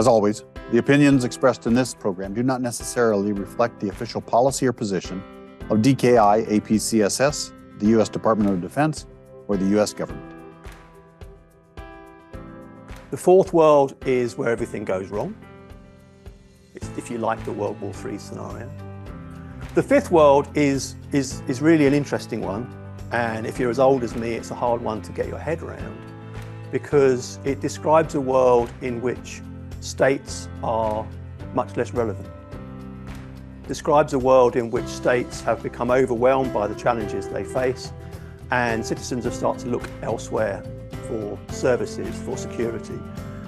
As always, the opinions expressed in this program do not necessarily reflect the official policy or position of DKI APCSS, the U.S. Department of Defense, or the U.S. government. The fourth world is where everything goes wrong. It's, if you like, the World War III scenario. The fifth world is really an interesting one, and if you're as old as me, it's a hard one to get your head around, because it describes a world in which states are much less relevant. It describes a world in which states have become overwhelmed by the challenges they face, and citizens have started to look elsewhere for services, for security.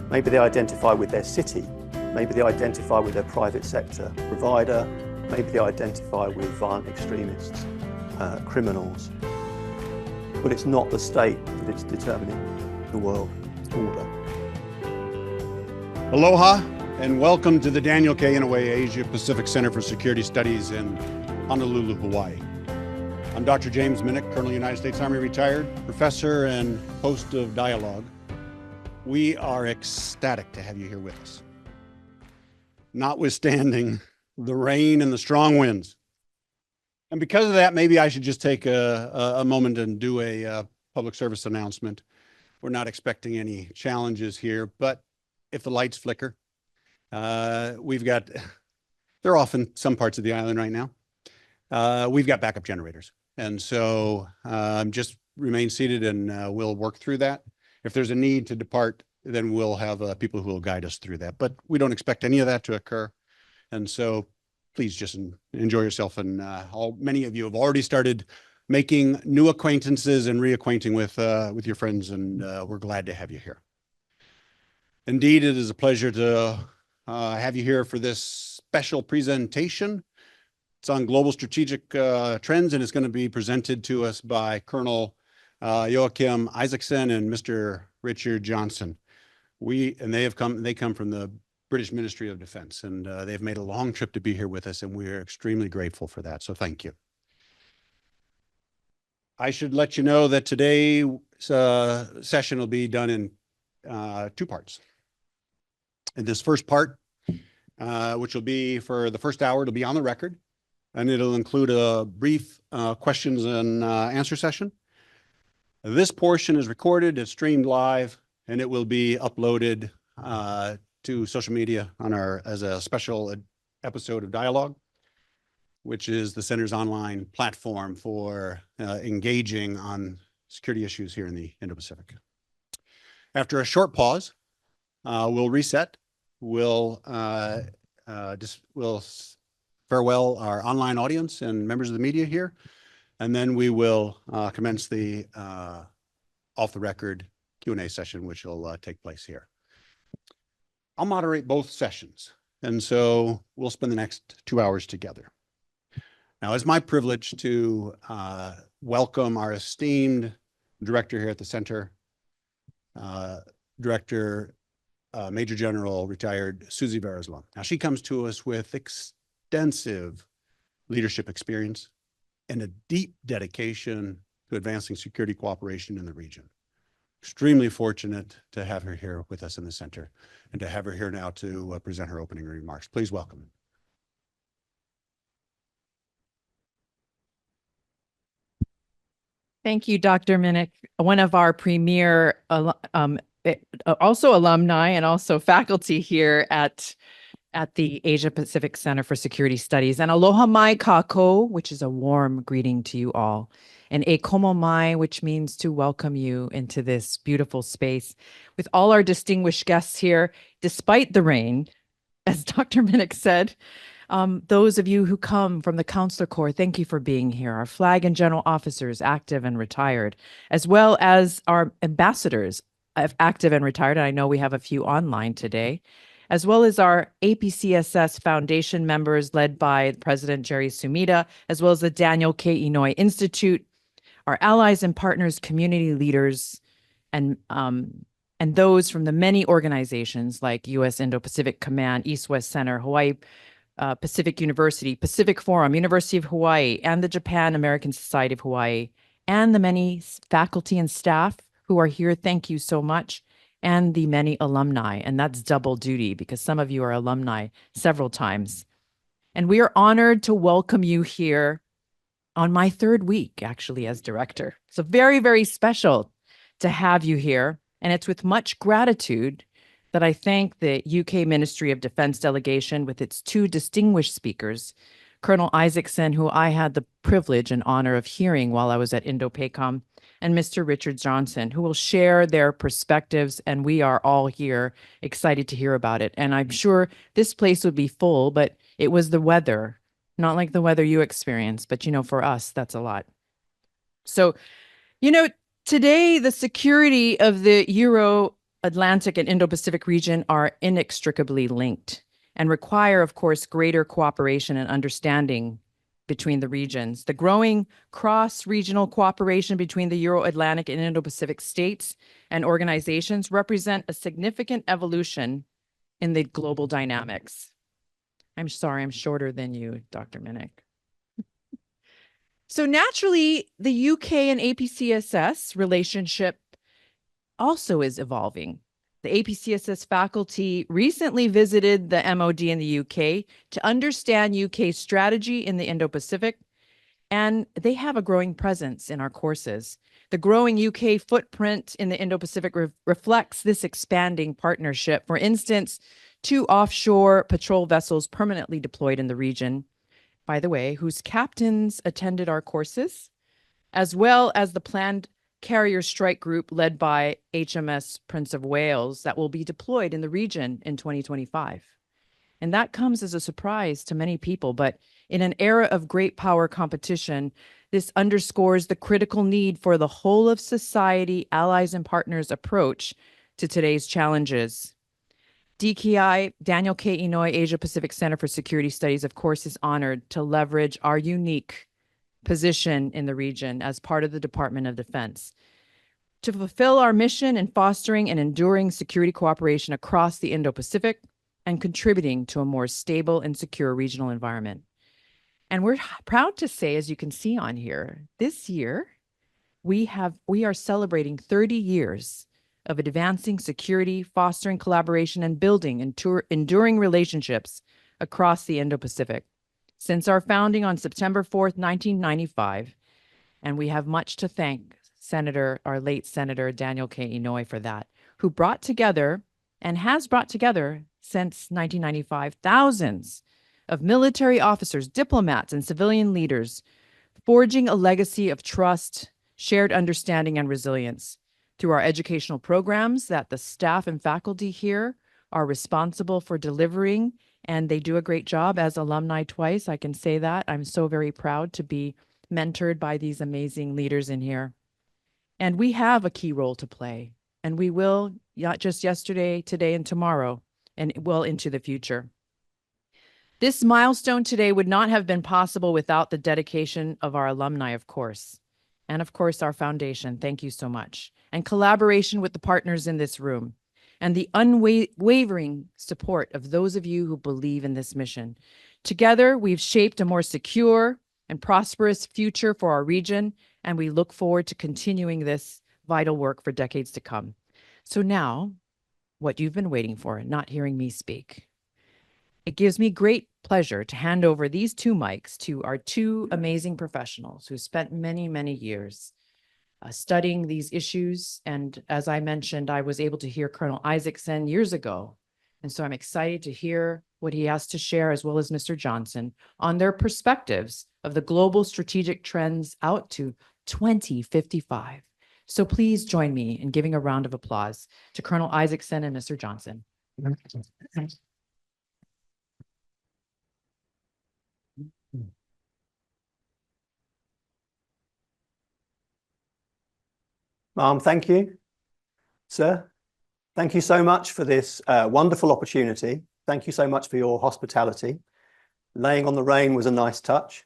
Maybe they identify with their city, maybe they identify with their private sector provider, maybe they identify with violent extremists, criminals. But it's not the state that is determining the world order. Aloha and welcome to the Daniel K. Inouye Asia Pacific Center for Security Studies in Honolulu, Hawaii. I'm Dr. James Minnick, Colonel United States Army retired, professor and host of Dialogue. We are ecstatic to have you here with us. Notwithstanding the rain and the strong winds. And because of that, maybe I should just take a moment and do a public service announcement. We're not expecting any challenges here, but if the lights flicker, they're off in some parts of the island right now. We've got backup generators. And so just remain seated and we'll work through that. If there's a need to depart, then we'll have people who will guide us through that. But we don't expect any of that to occur. And so please just enjoy yourself. And many of you have already started making new acquaintances and reacquainting with your friends. And we're glad to have you here. Indeed, it is a pleasure to have you here for this special presentation. It's on global strategic trends, and it's going to be presented to us by Colonel Joachim Isaacson and Mr. Richard Johnson. They come from the British Ministry of Defense, and they've made a long trip to be here with us, and we are extremely grateful for that. So thank you. I should let you know that today's session will be done in two parts. In this first part, which will be for the first hour, it'll be on the record. And it'll include a brief questions and answer session. This portion is recorded, it's streamed live, and it will be uploaded to social media as a special episode of Dialogue, which is the Center's online platform for engaging on security issues here in the Indo-Pacific. After a short pause, we'll reset. We'll farewell our online audience and members of the media here, and then we will commence the off-the-record Q&A session, which will take place here. I'll moderate both sessions, and so we'll spend the next 2 hours together. Now, it's my privilege to welcome our esteemed director here at the center, Director Major General retired Susie Vareslam. Now, she comes to us with extensive leadership experience and a deep dedication to advancing security cooperation in the region. Extremely fortunate to have her here with us in the center and to have her here now to present her opening remarks. Please welcome. Thank you, Dr. Minnick, one of our premier also alumni and also faculty here at the Asia Pacific Center for Security Studies. And aloha mai kako, which is a warm greeting to you all. And e komo mai, which means to welcome you into this beautiful space with all our distinguished guests here, despite the rain, as Dr. Minnick said. Those of you who come from the Counselor Corps, thank you for being here. Our flag and general officers, active and retired, as well as our ambassadors, active and retired. And I know we have a few online today, as well as our APCSS Foundation members led by President Jerry Sumida, as well as the Daniel K. Inouye Institute, our allies and partners, community leaders, and those from the many organizations like U.S. Indo-Pacific Command, East-West Center, Hawaii Pacific University, Pacific Forum, University of Hawaii, and the Japan American Society of Hawaii, and the many faculty and staff who are here. Thank you so much. and the many alumni. And that's double duty because some of you are alumni several times. And we are honored to welcome you here on my third week, actually, as director. So very, very special to have you here. And it's with much gratitude that I thank the UK Ministry of Defense delegation with its two distinguished speakers, Colonel Isaacson, who I had the privilege and honor of hearing while I was at INDOPACOM, and Mr. Richard Johnson, who will share their perspectives, and we are all here excited to hear about it. And I'm sure this place would be full, but it was the weather, not like the weather you experienced, but for us, that's a lot. So, today the security of the Euro-Atlantic and Indo-Pacific region are inextricably linked and require, of course, greater cooperation and understanding between the regions. The growing cross-regional cooperation between the Euro-Atlantic and Indo-Pacific states and organizations represent a significant evolution in the global dynamics. I'm sorry, I'm shorter than you, Dr. Minnick. So naturally, the UK and APCSS relationship also is evolving. The APCSS faculty recently visited the MOD in the UK to understand UK strategy in the Indo-Pacific, and they have a growing presence in our courses. The growing UK footprint in the Indo-Pacific reflects this expanding partnership. For instance, 2 offshore patrol vessels permanently deployed in the region, by the way, whose captains attended our courses, as well as the planned carrier strike group led by HMS Prince of Wales that will be deployed in the region in 2025. And that comes as a surprise to many people, but in an era of great power competition, this underscores the critical need for the whole of society, allies and partners approach to today's challenges. DKI, Daniel K. Inouye Asia Pacific Center for Security Studies, of course, is honored to leverage our unique position in the region as part of the Department of Defense to fulfill our mission in fostering and enduring security cooperation across the Indo-Pacific and contributing to a more stable and secure regional environment. And we're proud to say, as you can see on here, this year we are celebrating 30 years of advancing security, fostering collaboration, and building enduring relationships across the Indo-Pacific since our founding on September 4th, 1995. And we have much to thank our late Senator Daniel K. Inouye for that, who brought together and has brought together since 1995 thousands of military officers, diplomats, and civilian leaders, forging a legacy of trust, shared understanding, and resilience through our educational programs that the staff and faculty here are responsible for delivering, and they do a great job as alumni twice. I can say that. I'm so very proud to be mentored by these amazing leaders in here. And we have a key role to play, and we will, not just yesterday, today, and tomorrow, and well into the future. This milestone today would not have been possible without the dedication of our alumni, of course, and of course our foundation. Thank you so much. And collaboration with the partners in this room, and the unwavering support of those of you who believe in this mission. Together, we've shaped a more secure and prosperous future for our region, and we look forward to continuing this vital work for decades to come. So now, what you've been waiting for, not hearing me speak. It gives me great pleasure to hand over these 2 mics to our 2 amazing professionals who spent many, many years studying these issues. And as I mentioned, I was able to hear Colonel Isaacson years ago. And so I'm excited to hear what he has to share, as well as Mr. Johnson, on their perspectives of the global strategic trends out to 2055. So please join me in giving a round of applause to Colonel Isaacson and Mr. Johnson. Thank you, sir. Thank you so much for this wonderful opportunity. Thank you so much for your hospitality. Laying on the rain was a nice touch,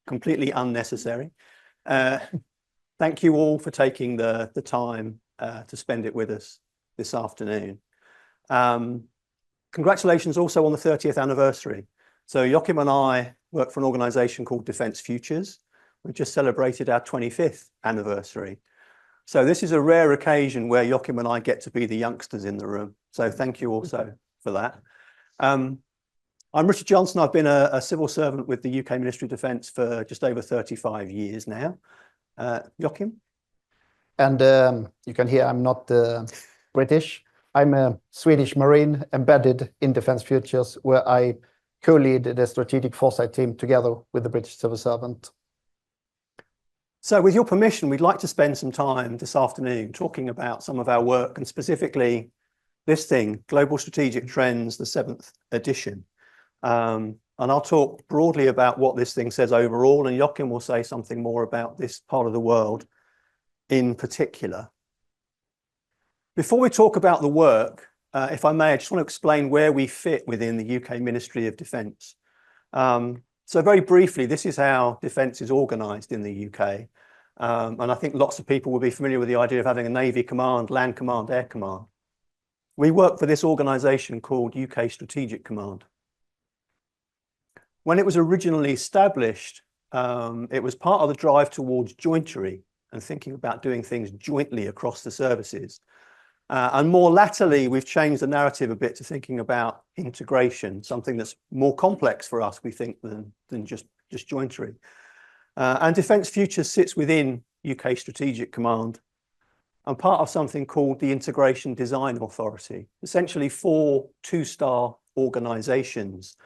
completely unnecessary. Thank you all for taking the time to spend it with us this afternoon. Congratulations also on the 30th anniversary. So Joachim and I work for an organization called Defence Futures. We've just celebrated our 25th anniversary. So this is a rare occasion where Joachim and I get to be the youngsters in the room. So thank you also for that. I'm Richard Johnson. I've been a civil servant with the UK Ministry of Defence for just over 35 years now. Joachim? And you can hear I'm not British. I'm a Swedish Marine embedded in Defence Futures, where I co-lead the strategic foresight team together with the British civil servant. So with your permission, we'd like to spend some time this afternoon talking about some of our work, and specifically this thing, Global Strategic Trends, the 7th edition. And I'll talk broadly about what this thing says overall, and Joachim will say something more about this part of the world in particular. Before we talk about the work, if I may, I just want to explain where we fit within the UK Ministry of Defence. So very briefly, this is how defence is organised in the UK. And I think lots of people will be familiar with the idea of having a Navy command, land command, air command. We work for this organisation called UK Strategic Command. When it was originally established, it was part of the drive towards jointery and thinking about doing things jointly across the services. And more latterly, we've changed the narrative a bit to thinking about integration, something that's more complex for us, we think, than just jointery. And Defence Futures sits within UK Strategic Command and part of something called the Integration Design Authority, essentially 4 two-star organisations,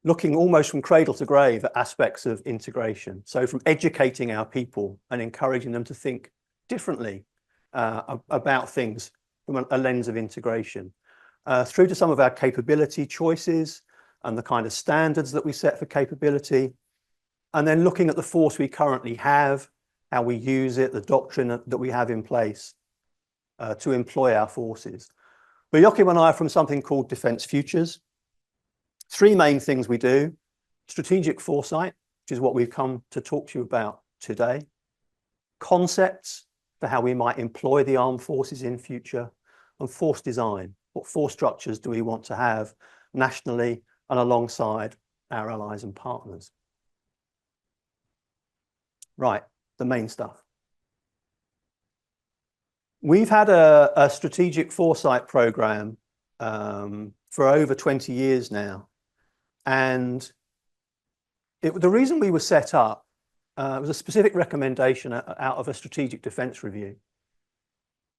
looking almost from cradle to grave at aspects of integration. So from educating our people and encouraging them to think differently about things from a lens of integration, through to some of our capability choices and the kind of standards that we set for capability, and then looking at the force we currently have, how we use it, the doctrine that we have in place to employ our forces. But Joachim and I are from something called Defence Futures. 3 main things we do: strategic foresight, which is what we've come to talk to you about today; concepts for how we might employ the armed forces in future; and force design. What force structures do we want to have nationally and alongside our allies and partners? Right, the main stuff. We've had a strategic foresight program for over 20 years now. And the reason we were set up was a specific recommendation out of a strategic defence review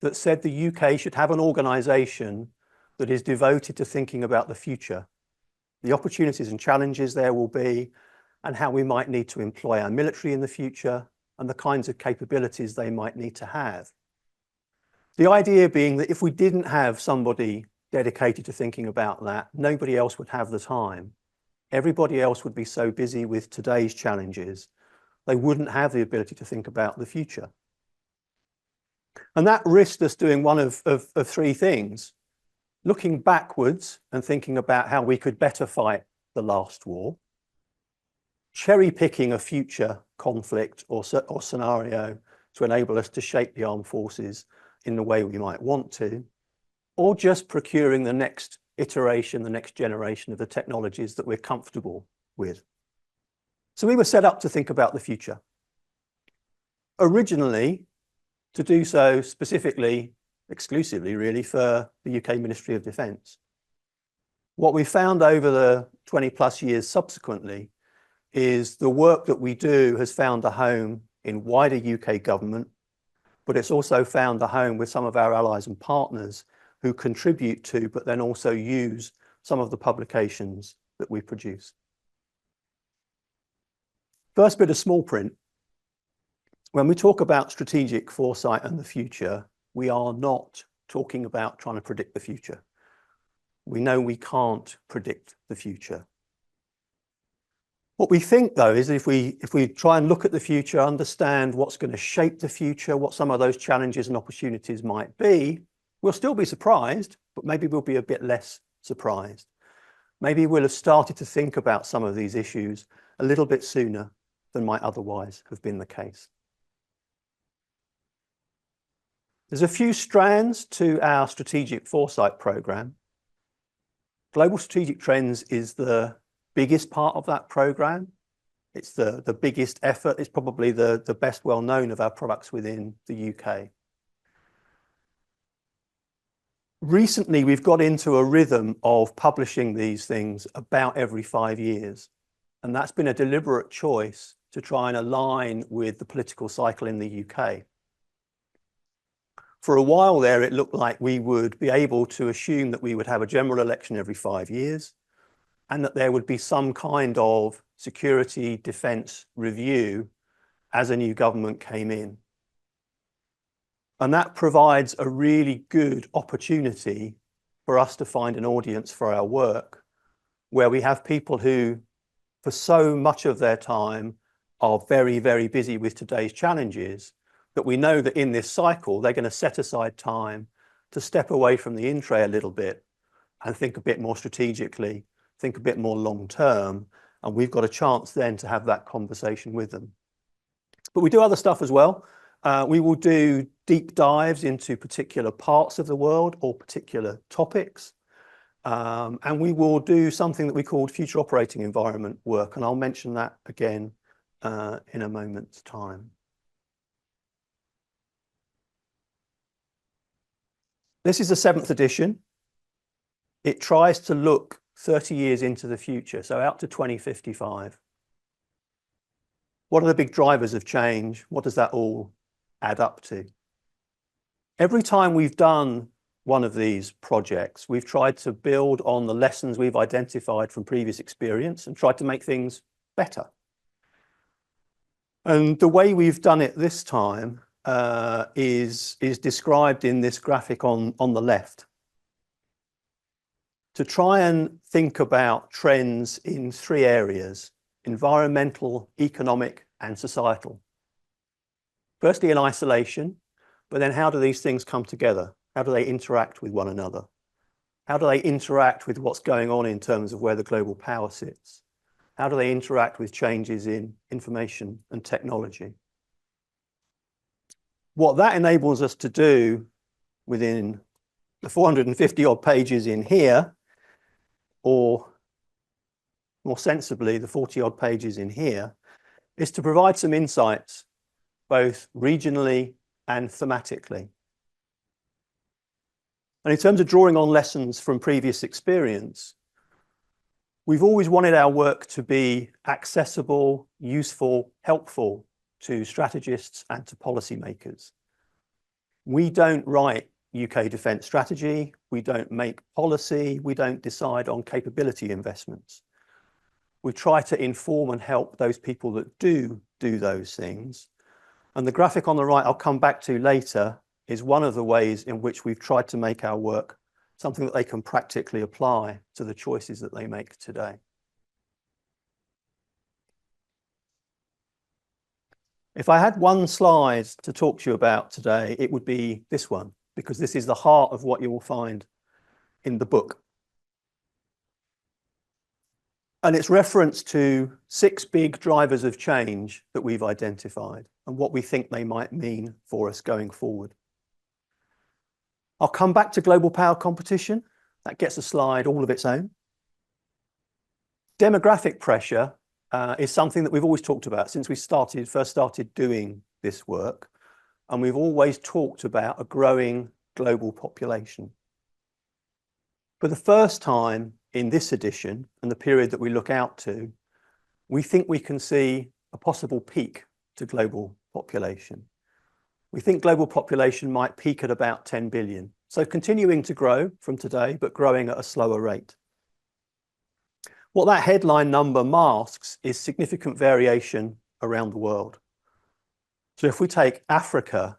that said the UK should have an organisation that is devoted to thinking about the future, the opportunities and challenges there will be, and how we might need to employ our military in the future, and the kinds of capabilities they might need to have. The idea being that if we didn't have somebody dedicated to thinking about that, nobody else would have the time. Everybody else would be so busy with today's challenges, they wouldn't have the ability to think about the future. And that risked us doing one of 3 things: looking backwards and thinking about how we could better fight the last war, cherry picking a future conflict or scenario to enable us to shape the armed forces in the way we might want to, or just procuring the next iteration, the next generation of the technologies that we're comfortable with. So we were set up to think about the future. Originally, to do so specifically, exclusively really, for the UK Ministry of Defence. What we found over the 20+ years subsequently is the work that we do has found a home in wider UK government, but it's also found a home with some of our allies and partners who contribute to, but then also use some of the publications that we produce. First bit of small print. When we talk about strategic foresight and the future, we are not talking about trying to predict the future. We know we can't predict the future. What we think, though, is if we try and look at the future, understand what's going to shape the future, what some of those challenges and opportunities might be, we'll still be surprised, but maybe we'll be a bit less surprised. Maybe we'll have started to think about some of these issues a little bit sooner than might otherwise have been the case. There's a few strands to our strategic foresight program. Global Strategic Trends is the biggest part of that program. It's the biggest effort. It's probably the best well known of our products within the UK. Recently, we've got into a rhythm of publishing these things about every 5 years. And that's been a deliberate choice to try and align with the political cycle in the UK. For a while there, it looked like we would be able to assume that we would have a general election every 5 years and that there would be some kind of security defence review as a new government came in. And that provides a really good opportunity for us to find an audience for our work, where we have people who, for so much of their time, are very, very busy with today's challenges, that we know that in this cycle, they're going to set aside time to step away from the in-tray a little bit and think a bit more strategically, think a bit more long-term, and we've got a chance then to have that conversation with them. But we do other stuff as well. We will do deep dives into particular parts of the world or particular topics. And we will do something that we call future operating environment work. And I'll mention that again in a moment's time. This is the 7th edition. It tries to look 30 years into the future, so out to 2055. What are the big drivers of change? What does that all add up to? Every time we've done one of these projects, we've tried to build on the lessons we've identified from previous experience and tried to make things better. And the way we've done it this time is described in this graphic on the left. To try and think about trends in 3 areas: environmental, economic, and societal. Firstly, in isolation, but then how do these things come together? How do they interact with one another? How do they interact with what's going on in terms of where the global power sits? How do they interact with changes in information and technology? What that enables us to do within the 450 odd pages in here, or more sensibly, the 40 odd pages in here, is to provide some insights, both regionally and thematically. And in terms of drawing on lessons from previous experience, we've always wanted our work to be accessible, useful, helpful to strategists and to policymakers. We don't write UK defence strategy, we don't make policy, we don't decide on capability investments. We try to inform and help those people that do those things. And the graphic on the right, I'll come back to later, is one of the ways in which we've tried to make our work something that they can practically apply to the choices that they make today. If I had one slide to talk to you about today, it would be this one, because this is the heart of what you will find in the book. And it's reference to 6 big drivers of change that we've identified and what we think they might mean for us going forward. I'll come back to global power competition. That gets a slide all of its own. Demographic pressure is something that we've always talked about since we first started doing this work. And we've always talked about a growing global population. For the first time in this edition and the period that we look out to, we think we can see a possible peak to global population. We think global population might peak at about 10 billion. So continuing to grow from today, but growing at a slower rate. What that headline number masks is significant variation around the world. So if we take Africa,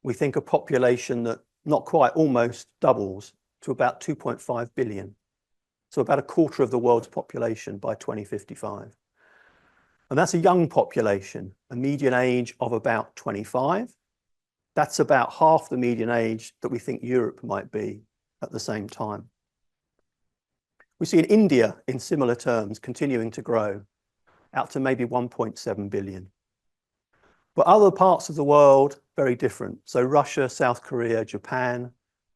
we think a population that not quite, almost doubles to about 2.5 billion. So about a quarter of the world's population by 2055. And that's a young population, a median age of about 25. That's about half the median age that we think Europe might be at the same time. We see in India, in similar terms, continuing to grow out to maybe 1.7 billion. But other parts of the world, very different. So Russia, South Korea, Japan,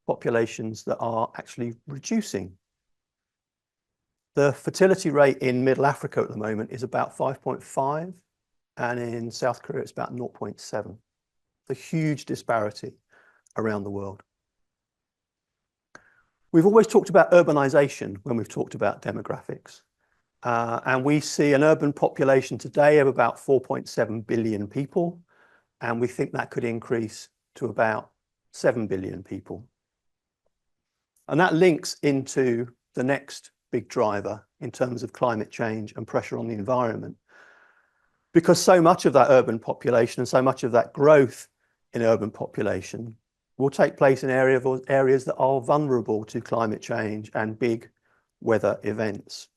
populations that are actually reducing. The fertility rate in Middle Africa at the moment is about 5.5, and in South Korea it's about 0.7. A huge disparity around the world. We've always talked about urbanization when we've talked about demographics. And we see an urban population today of about 4.7 billion people, and we think that could increase to about 7 billion people. And that links into the next big driver in terms of climate change and pressure on the environment. Because so much of that urban population and so much of that growth in urban population will take place in areas that are vulnerable to climate change and big weather events.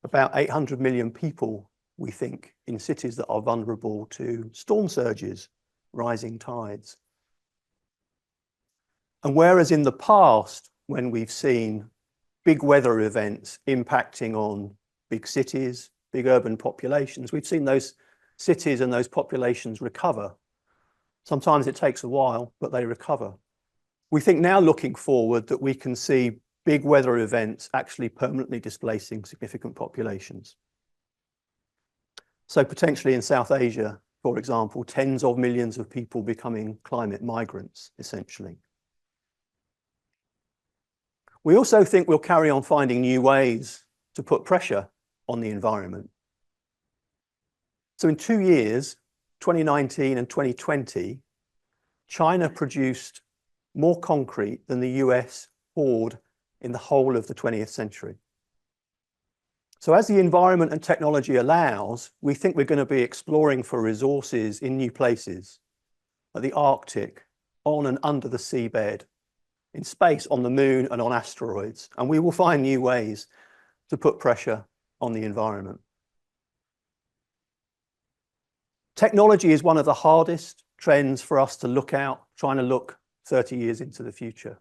About 800 million people, we think, in cities that are vulnerable to storm surges, rising tides. And whereas in the past, when we've seen big weather events impacting on big cities, big urban populations, we've seen those cities and those populations recover. Sometimes it takes a while, but they recover. We think now, looking forward, that we can see big weather events actually permanently displacing significant populations. So potentially in South Asia, for example, tens of millions of people becoming climate migrants, essentially. We also think we'll carry on finding new ways to put pressure on the environment. So in 2 years, 2019 and 2020, China produced more concrete than the US poured in the whole of the 20th century. So as the environment and technology allows, we think we're going to be exploring for resources in new places, like the Arctic, on and under the seabed, in space, on the moon and on asteroids. And we will find new ways to put pressure on the environment. Technology is one of the hardest trends for us to look out, trying to look 30 years into the future.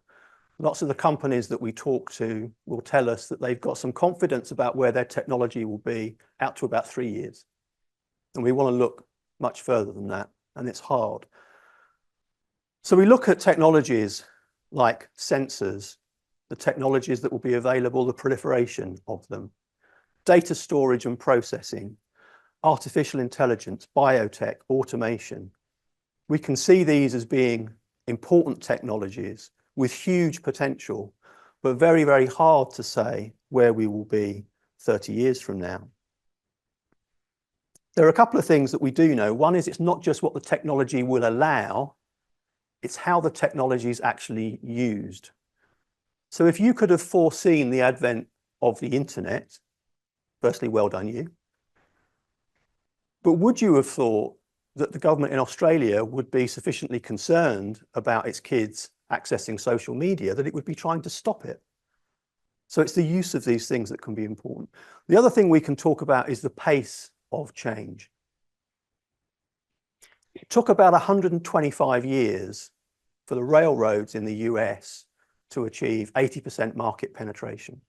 Lots of the companies that we talk to will tell us that they've got some confidence about where their technology will be out to about 3 years. And we want to look much further than that, and it's hard. So we look at technologies like sensors, the technologies that will be available, the proliferation of them, data storage and processing, artificial intelligence, biotech, automation. We can see these as being important technologies with huge potential, but very, very hard to say where we will be 30 years from now. There are a couple of things that we do know. One is it's not just what the technology will allow, it's how the technology is actually used. So if you could have foreseen the advent of the internet, firstly, well done you. But would you have thought that the government in Australia would be sufficiently concerned about its kids accessing social media that it would be trying to stop it? So it's the use of these things that can be important. The other thing we can talk about is the pace of change. It took about 125 years for the railroads in the US to achieve 80% market penetration.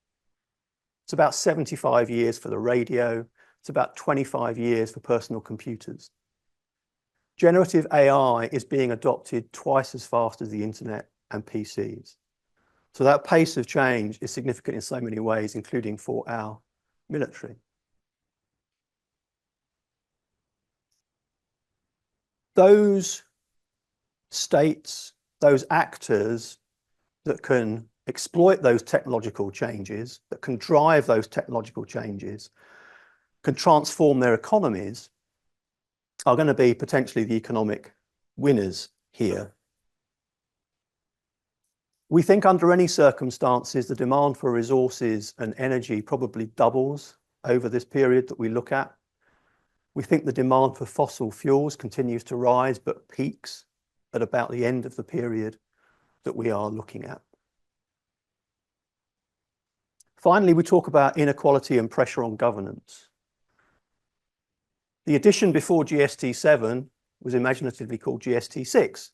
It's about 75 years for the radio. It's about 25 years for personal computers. Generative AI is being adopted twice as fast as the internet and PCs. So that pace of change is significant in so many ways, including for our military. Those states, those actors that can exploit those technological changes, that can drive those technological changes, can transform their economies, are going to be potentially the economic winners here. We think under any circumstances, the demand for resources and energy probably doubles over this period that we look at. We think the demand for fossil fuels continues to rise, but peaks at about the end of the period that we are looking at. Finally, we talk about inequality and pressure on governance. The edition before GST7 was imaginatively called GST6,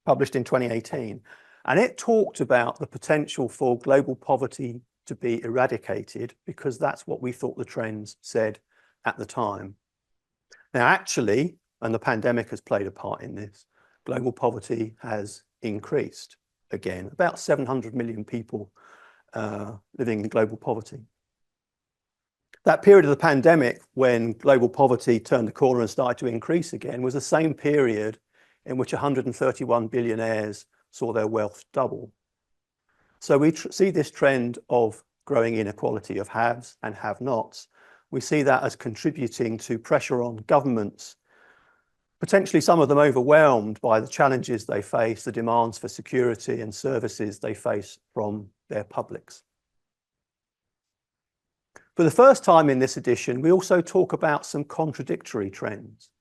published in 2018. And it talked about the potential for global poverty to be eradicated because that's what we thought the trends said at the time. Now, actually, and the pandemic has played a part in this, global poverty has increased again, about 700 million people living in global poverty. That period of the pandemic when global poverty turned the corner and started to increase again was the same period in which 131 billionaires saw their wealth double. So we see this trend of growing inequality of haves and have-nots. We see that as contributing to pressure on governments, potentially some of them overwhelmed by the challenges they face, the demands for security and services they face from their publics. For the first time in this edition, we also talk about some contradictory trends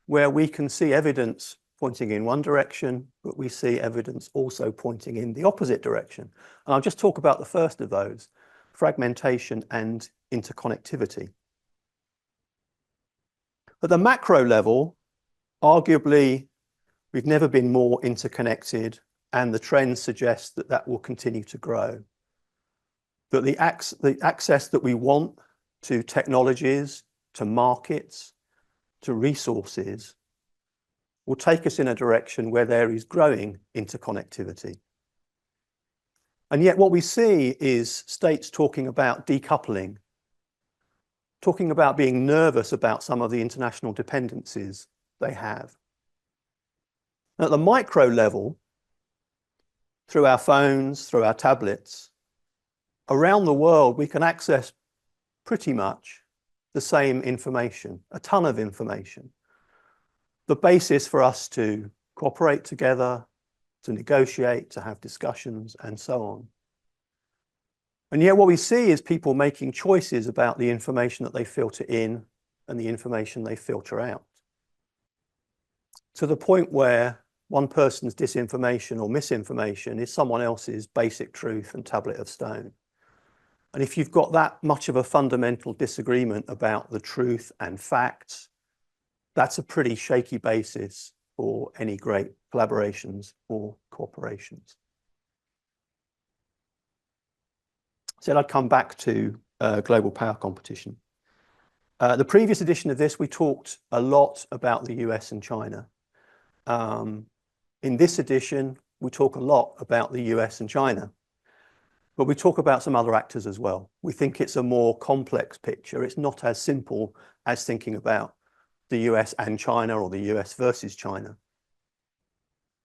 where we can see evidence pointing in one direction, but we see evidence also pointing in the opposite direction. And I'll just talk about the first of those, fragmentation and interconnectivity. At the macro level, arguably, we've never been more interconnected, and the trends suggest that that will continue to grow. That the access that we want to technologies, to markets, to resources will take us in a direction where there is growing interconnectivity. And yet what we see is states talking about decoupling, talking about being nervous about some of the international dependencies they have. At the micro level, through our phones, through our tablets, around the world, we can access pretty much the same information, a ton of information. The basis for us to cooperate together, to negotiate, to have discussions, and so on. And yet what we see is people making choices about the information that they filter in and the information they filter out, to the point where one person's disinformation or misinformation is someone else's basic truth and tablet of stone. And if you've got that much of a fundamental disagreement about the truth and facts, that's a pretty shaky basis for any great collaborations or cooperations. So I'd come back to global power competition. The previous edition of this, we talked a lot about the US and China. In this edition, we talk a lot about the US and China, but we talk about some other actors as well. We think it's a more complex picture. It's not as simple as thinking about the US and China or the US versus China.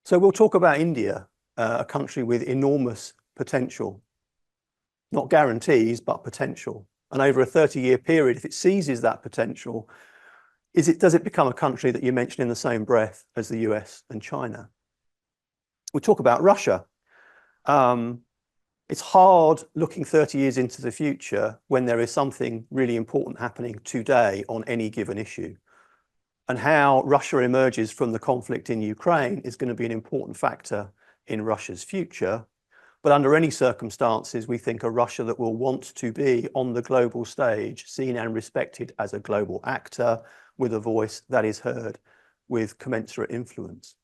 So we'll talk about India, a country with enormous potential, not guarantees, but potential. And over a 30-year period, if it seizes that potential, does it become a country that you mention in the same breath as the US and China? We talk about Russia. It's hard looking 30 years into the future when there is something really important happening today on any given issue. And how Russia emerges from the conflict in Ukraine is going to be an important factor in Russia's future. But under any circumstances, we think a Russia that will want to be on the global stage, seen and respected as a global actor with a voice that is heard with commensurate influence.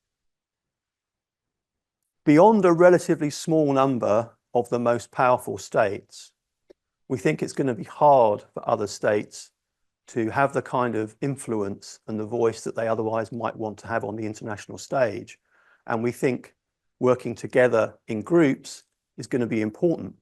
Beyond a relatively small number of the most powerful states, we think it's going to be hard for other states to have the kind of influence and the voice that they otherwise might want to have on the international stage. And we think working together in groups is going to be important.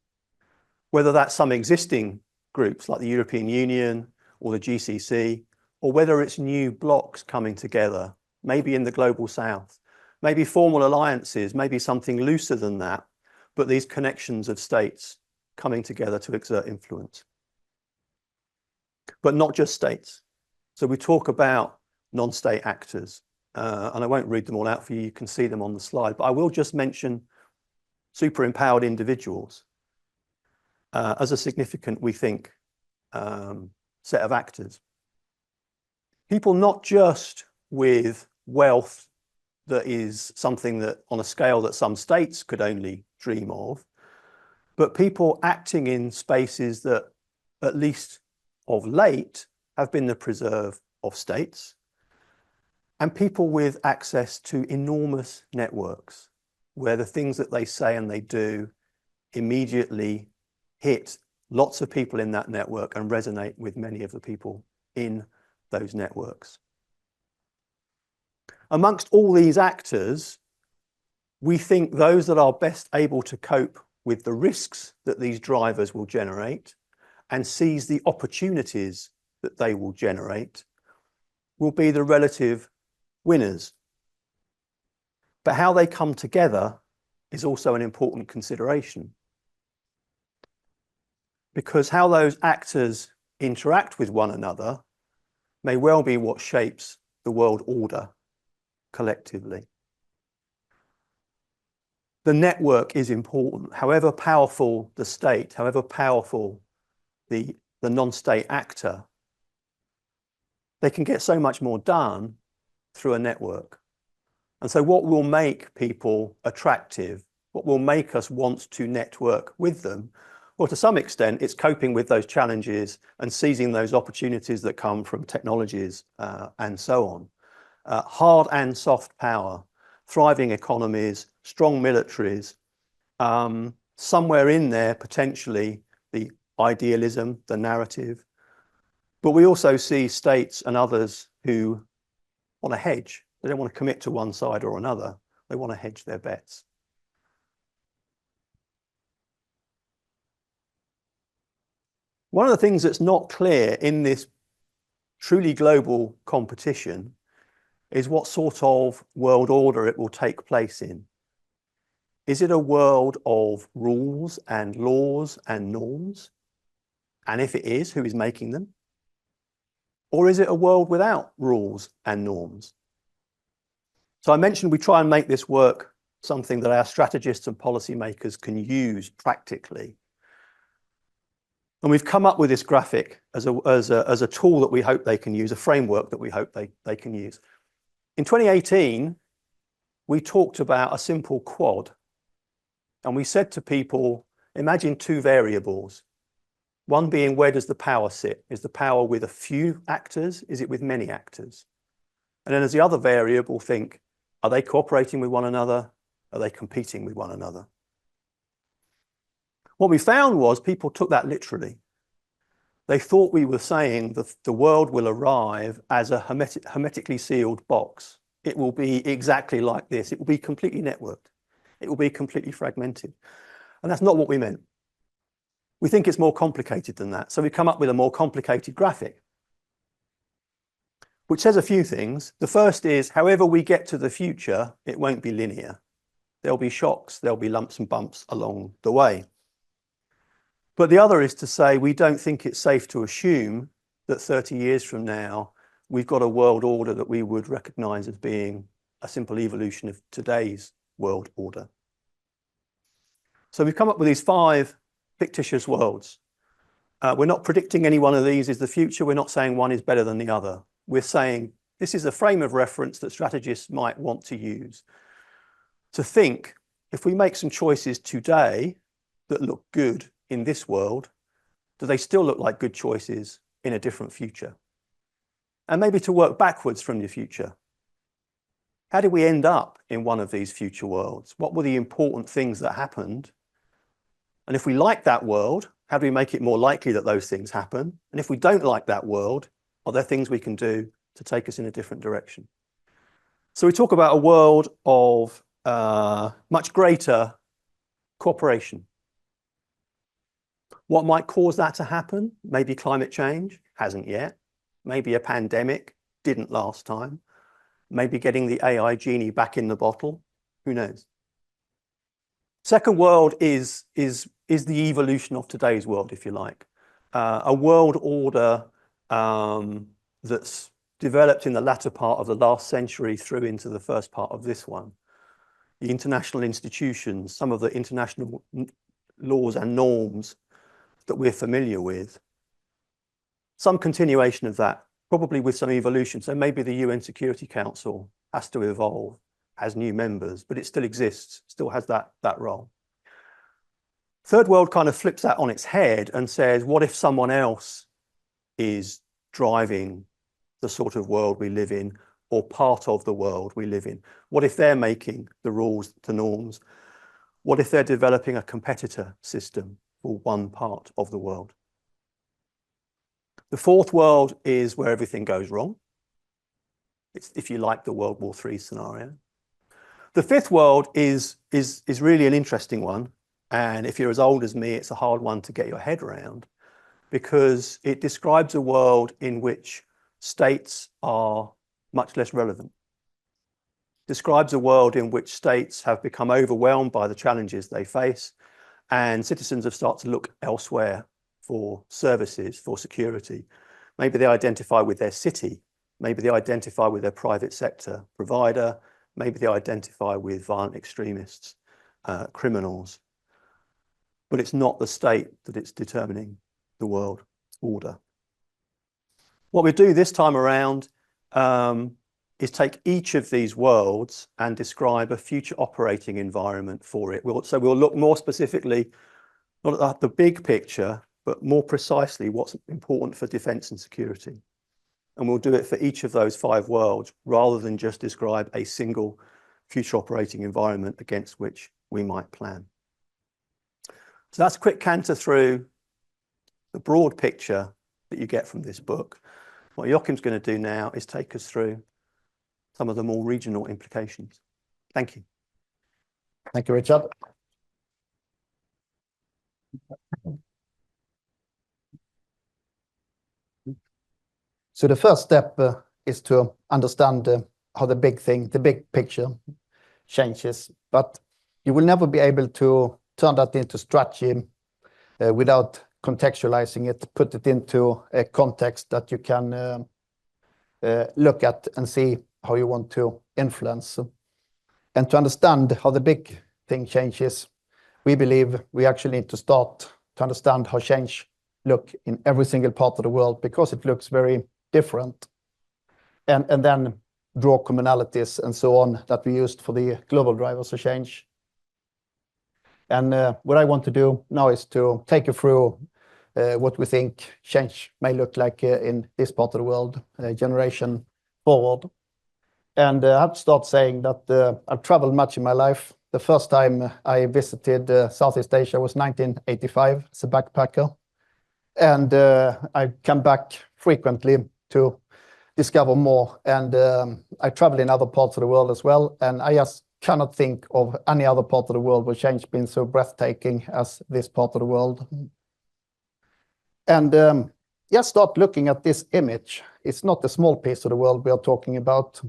Whether that's some existing groups like the European Union or the GCC, or whether it's new blocks coming together, maybe in the global south, maybe formal alliances, maybe something looser than that, but these connections of states coming together to exert influence. But not just states. So we talk about non-state actors, and I won't read them all out for you, you can see them on the slide, but I will just mention super empowered individuals as a significant, we think, set of actors. People not just with wealth that is something that on a scale that some states could only dream of, but people acting in spaces that, at least of late, have been the preserve of states, and people with access to enormous networks where the things that they say and they do immediately hit lots of people in that network and resonate with many of the people in those networks. Amongst all these actors, we think those that are best able to cope with the risks that these drivers will generate and seize the opportunities that they will generate will be the relative winners. But how they come together is also an important consideration, because how those actors interact with one another may well be what shapes the world order collectively. The network is important. However powerful the state, however powerful the non-state actor, they can get so much more done through a network. And so what will make people attractive, what will make us want to network with them, well, to some extent, it's coping with those challenges and seizing those opportunities that come from technologies and so on. Hard and soft power, thriving economies, strong militaries, somewhere in there, potentially, the idealism, the narrative. But we also see states and others who want to hedge. They don't want to commit to one side or another. They want to hedge their bets. One of the things that's not clear in this truly global competition is what sort of world order it will take place in. Is it a world of rules and laws and norms? And if it is, who is making them? Or is it a world without rules and norms? So I mentioned we try and make this work something that our strategists and policymakers can use practically. And we've come up with this graphic as a tool that we hope they can use, a framework that we hope they can use. In 2018, we talked about a simple quad. And we said to people, imagine two variables. One being, where does the power sit? Is the power with a few actors? Is it with many actors? And then as the other variable, think, are they cooperating with one another? Are they competing with one another? What we found was people took that literally. They thought we were saying that the world will arrive as a hermetically sealed box. It will be exactly like this. It will be completely networked. It will be completely fragmented. And that's not what we meant. We think it's more complicated than that. So we come up with a more complicated graphic, which says a few things. The first is, however we get to the future, it won't be linear. There'll be shocks, there'll be lumps and bumps along the way. But the other is to say, we don't think it's safe to assume that 30 years from now, we've got a world order that we would recognize as being a simple evolution of today's world order. So we've come up with these 5 fictitious worlds. We're not predicting any one of these is the future. We're not saying one is better than the other. We're saying this is a frame of reference that strategists might want to use to think, if we make some choices today that look good in this world, do they still look like good choices in a different future? And maybe to work backwards from the future. How did we end up in one of these future worlds? What were the important things that happened? And if we like that world, how do we make it more likely that those things happen? And if we don't like that world, are there things we can do to take us in a different direction? So we talk about a world of much greater cooperation. What might cause that to happen? Maybe climate change, hasn't yet. Maybe a pandemic, didn't last time. Maybe getting the AI genie back in the bottle, who knows? Second world is the evolution of today's world, if you like. A world order that's developed in the latter part of the last century through into the first part of this one. The international institutions, some of the international laws and norms that we're familiar with. Some continuation of that, probably with some evolution. So maybe the UN Security Council has to evolve, has new members, but it still exists, still has that role. Third world kind of flips that on its head and says, what if someone else is driving the sort of world we live in, or part of the world we live in? What if they're making the rules, the norms? What if they're developing a competitor system for one part of the world? The fourth world is where everything goes wrong. It's, if you like, the World War III scenario. The fifth world is really an interesting one. And if you're as old as me, it's a hard one to get your head around. because it describes a world in which states are much less relevant. Describes a world in which states have become overwhelmed by the challenges they face, and citizens have started to look elsewhere for services, for security. Maybe they identify with their city, maybe they identify with their private sector provider, maybe they identify with violent extremists, criminals. But it's not the state that it's determining the world order. What we do this time around is take each of these worlds and describe a future operating environment for it. So we'll look more specifically, not at the big picture, but more precisely what's important for defense and security. And we'll do it for each of those 5 worlds, rather than just describe a single future operating environment against which we might plan. So that's a quick canter through the broad picture that you get from this book. What Joachim's going to do now is take us through some of the more regional implications. Thank you. Thank you, Richard. So the first step is to understand how the big picture changes. But you will never be able to turn that into strategy without contextualizing it, put it into a context that you can look at and see how you want to influence. And to understand how the big thing changes, we believe we actually need to start to understand how change look in every single part of the world, because it looks very different. And then draw commonalities and so on that we used for the global drivers of change. And what I want to do now is to take you through what we think change may look like in this part of the world, generation forward. And I have to start saying that I've traveled much in my life. The first time I visited Southeast Asia was 1985 as a backpacker. And I come back frequently to discover more. And I travel in other parts of the world as well. And I just cannot think of any other part of the world where change has been so breathtaking as this part of the world. And just start looking at this image. It's not a small piece of the world we are talking about.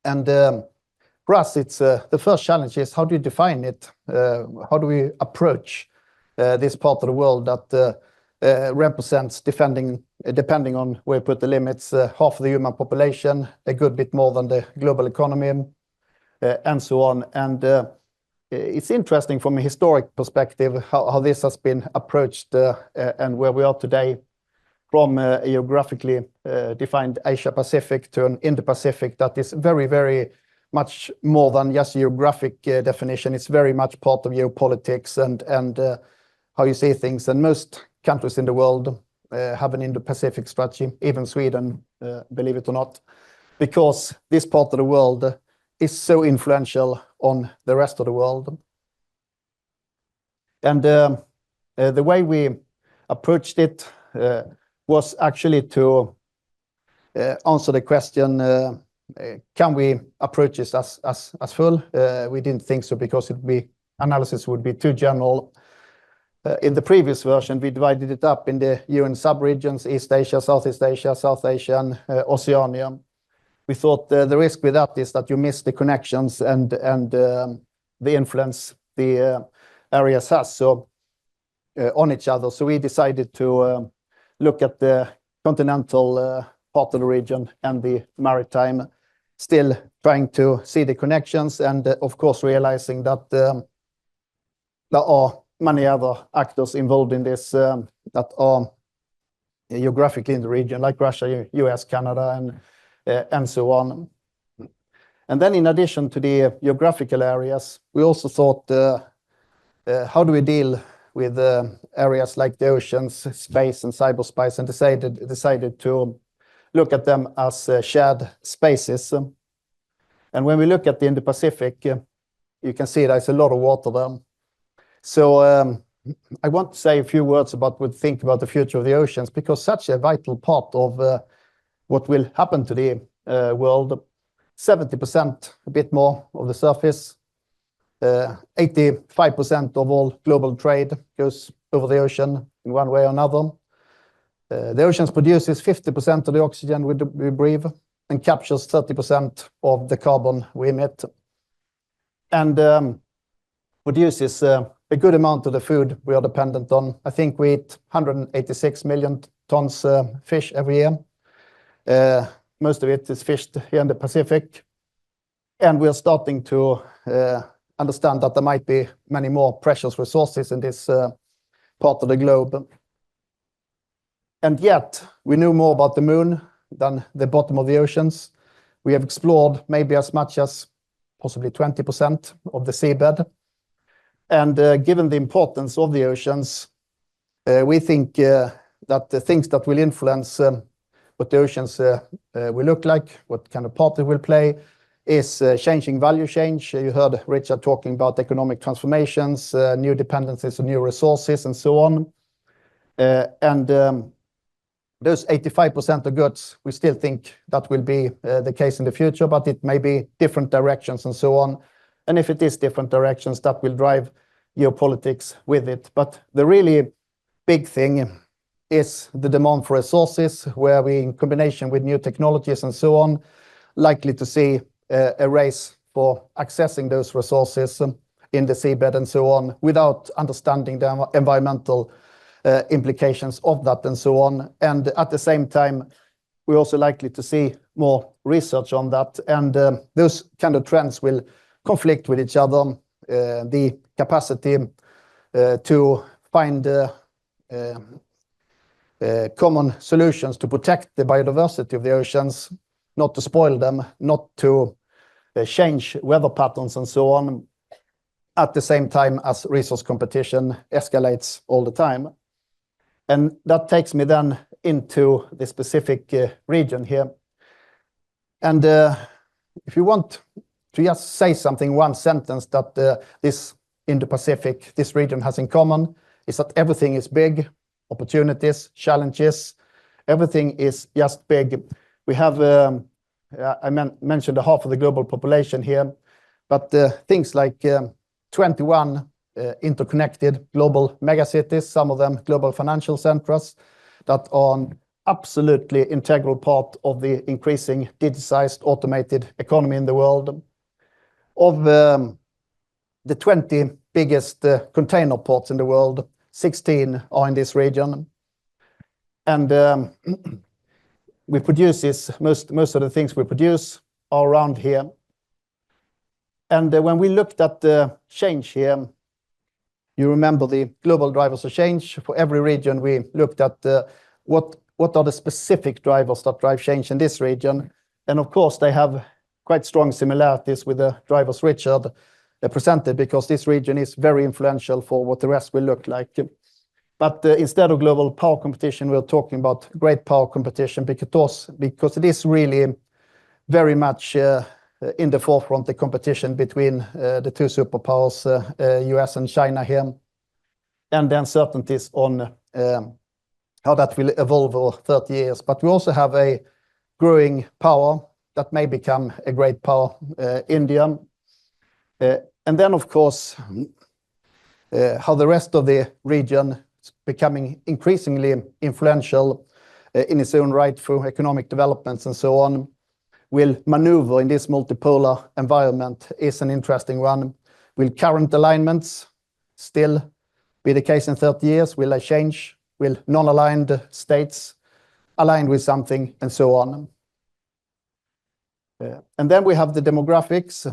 And for us, it's the first challenge is, how do you define it? How do we approach this part of the world that represents, depending on where you put the limits, half of the human population, a good bit more than the global economy, and so on. And it's interesting from a historic perspective how this has been approached and where we are today, from a geographically defined Asia-Pacific to an Indo-Pacific that is very, very much more than just geographic definition. It's very much part of geopolitics and how you see things. And most countries in the world have an Indo-Pacific strategy, even Sweden, believe it or not, because this part of the world is so influential on the rest of the world. And the way we approached it was actually to answer the question, can we approach this as full? We didn't think so, because analysis would be too general. In the previous version, we divided it up in the UN sub-regions: East Asia, Southeast Asia, South Asia, and Oceania. We thought the risk with that is that you miss the connections and the influence the areas has on each other. So we decided to look at the continental part of the region and the maritime, still trying to see the connections, and of course realizing that there are many other actors involved in this that are geographically in the region, like Russia, US, Canada, and so on. And then, in addition to the geographical areas, we also thought, how do we deal with areas like the oceans, space, and cyberspace, and decided to look at them as shared spaces. And when we look at the Indo-Pacific, you can see there's a lot of water there. So I want to say a few words about what we think about the future of the oceans, because such a vital part of what will happen to the world. 70%, a bit more, of the surface, 85% of all global trade goes over the ocean in one way or another. The oceans produces 50% of the oxygen we breathe and captures 30% of the carbon we emit, and produces a good amount of the food we are dependent on. I think we eat 186 million tons fish every year. Most of it is fished here in the Pacific, and we are starting to understand that there might be many more precious resources in this part of the globe. And yet, we know more about the moon than the bottom of the oceans. We have explored maybe as much as possibly 20% of the seabed. And given the importance of the oceans, we think that the things that will influence what the oceans will look like, what kind of part it will play, is changing value change. You heard Richard talking about economic transformations, new dependencies on new resources, and so on. Those 85% of goods, we still think that will be the case in the future, but it may be different directions and so on. And if it is different directions, that will drive geopolitics with it. But the really big thing is the demand for resources, where we, in combination with new technologies and so on, likely to see a race for accessing those resources in the seabed and so on, without understanding the environmental implications of that and so on. And at the same time, we're also likely to see more research on that. And those kind of trends will conflict with each other. The capacity to find common solutions to protect the biodiversity of the oceans, not to spoil them, not to change weather patterns and so on, at the same time as resource competition escalates all the time. And that takes me then into the specific region here. And if you want to just say something, one sentence that this Indo-Pacific, this region has in common, is that everything is big, opportunities, challenges, everything is just big. We have, I mentioned half of the global population here, but things like 21 interconnected global megacities, some of them global financial centers, that are an absolutely integral part of the increasing digitized, automated economy in the world. Of the 20 biggest container ports in the world, 16 are in this region. And we produce this, most of the things we produce are around here. And when we looked at the change here, you remember the global drivers of change. For every region, we looked at what are the specific drivers that drive change in this region. And of course, they have quite strong similarities with the drivers Richard presented, because this region is very influential for what the rest will look like. But instead of global power competition, we're talking about great power competition, because it is really very much in the forefront, the competition between the two superpowers, US and China here, and the uncertainties on how that will evolve over 30 years. But we also have a growing power that may become a great power, India. And then, of course, how the rest of the region is becoming increasingly influential in its own right through economic developments and so on, will maneuver in this multipolar environment is an interesting one. Will current alignments still be the case in 30 years? Will they change? Will non-aligned states align with something, and so on? And then we have the demographics.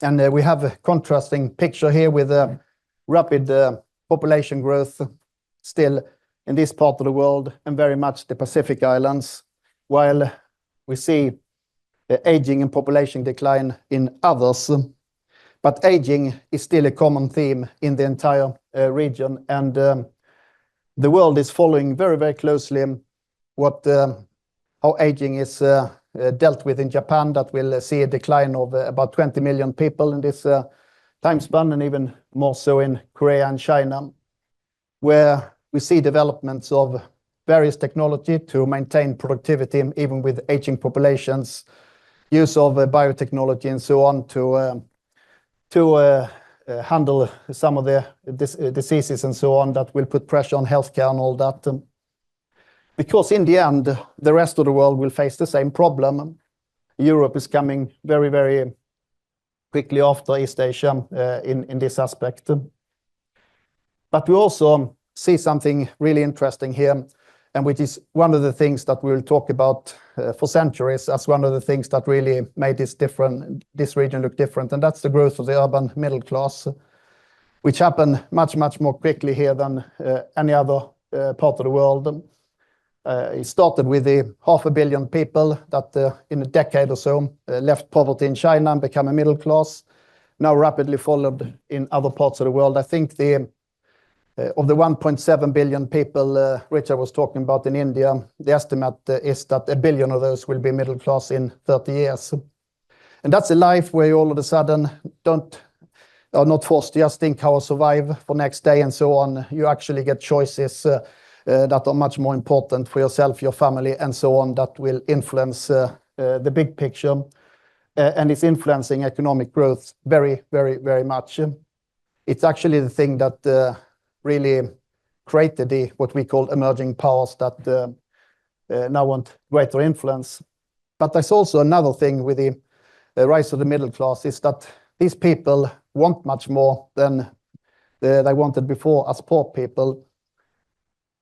And we have a contrasting picture here with a rapid population growth still in this part of the world, and very much the Pacific Islands, while we see aging and population decline in others. But aging is still a common theme in the entire region. And the world is following very, very closely how aging is dealt with in Japan, that will see a decline of about 20 million people in this time span, and even more so in Korea and China, where we see developments of various technology to maintain productivity, even with aging populations, use of biotechnology and so on to handle some of the diseases and so on that will put pressure on healthcare and all that. Because in the end, the rest of the world will face the same problem. Europe is coming very, very quickly after East Asia in this aspect. But we also see something really interesting here, and which is one of the things that we'll talk about for centuries as one of the things that really made this region look different, and that's the growth of the urban middle class, which happened much, much more quickly here than any other part of the world. It started with the 500 million people that in a decade or so left poverty in China and became a middle class, now rapidly followed in other parts of the world. I think of the 1.7 billion people Richard was talking about in India, the estimate is that 1 billion of those will be middle class in 30 years. And that's a life where you all of a sudden are not forced to just think how to survive for next day and so on. You actually get choices that are much more important for yourself, your family, and so on, that will influence the big picture. And it's influencing economic growth very, very, very much. It's actually the thing that really created what we call emerging powers that now want greater influence. But there's also another thing with the rise of the middle class, is that these people want much more than they wanted before as poor people.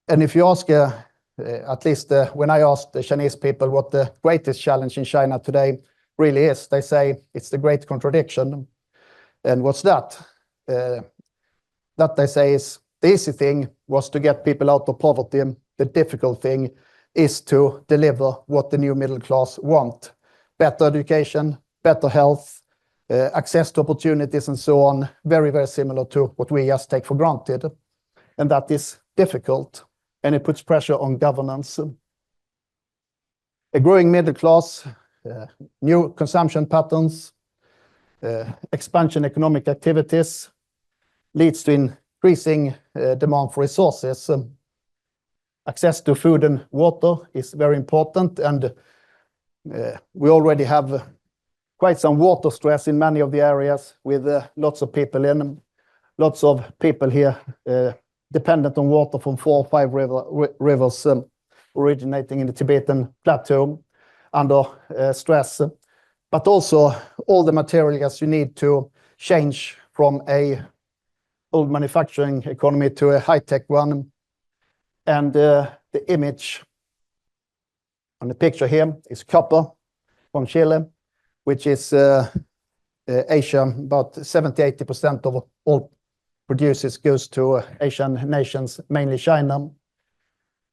And if you ask, at least when I asked the Chinese people what the greatest challenge in China today really is, they say it's the great contradiction. And what's that? That they say is the easy thing was to get people out of poverty. The difficult thing is to deliver what the new middle class want: better education, better health, access to opportunities, and so on. Very, very similar to what we just take for granted. And that is difficult, and it puts pressure on governance. A growing middle class, new consumption patterns, expansion economic activities leads to increasing demand for resources. Access to food and water is very important, and we already have quite some water stress in many of the areas with lots of people in them. Lots of people here dependent on water from 4 or 5 rivers originating in the Tibetan plateau under stress. But also all the materials you need to change from a old manufacturing economy to a high-tech one. And the image on the picture here is copper from Chile, which is Asia. About 70-80% of all produces goes to Asian nations, mainly China.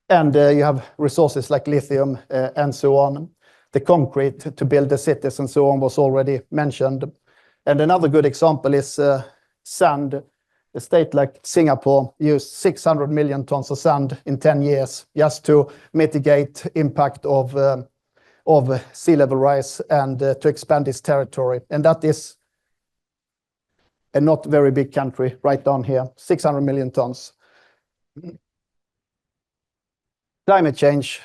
And you have resources like lithium and so on. The concrete to build the cities and so on was already mentioned. And another good example is sand. A state like Singapore used 600 million tons of sand in 10 years just to mitigate impact of sea level rise and to expand its territory. And that is a not very big country right down here, 600 million tons. Climate change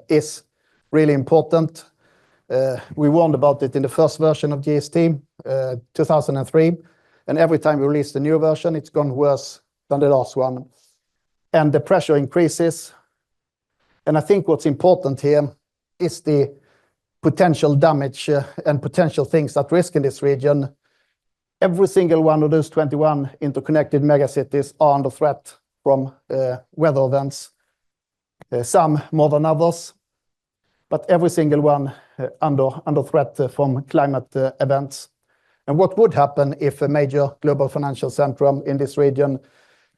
is really important. We warned about it in the first version of GST, 2003. And every time we release the new version, it's gone worse than the last one. And the pressure increases. And I think what's important here is the potential damage and potential things at risk in this region. Every single one of those 21 interconnected megacities are under threat from weather events. Some more than others, but every single one under threat from climate events. And what would happen if a major global financial centrum in this region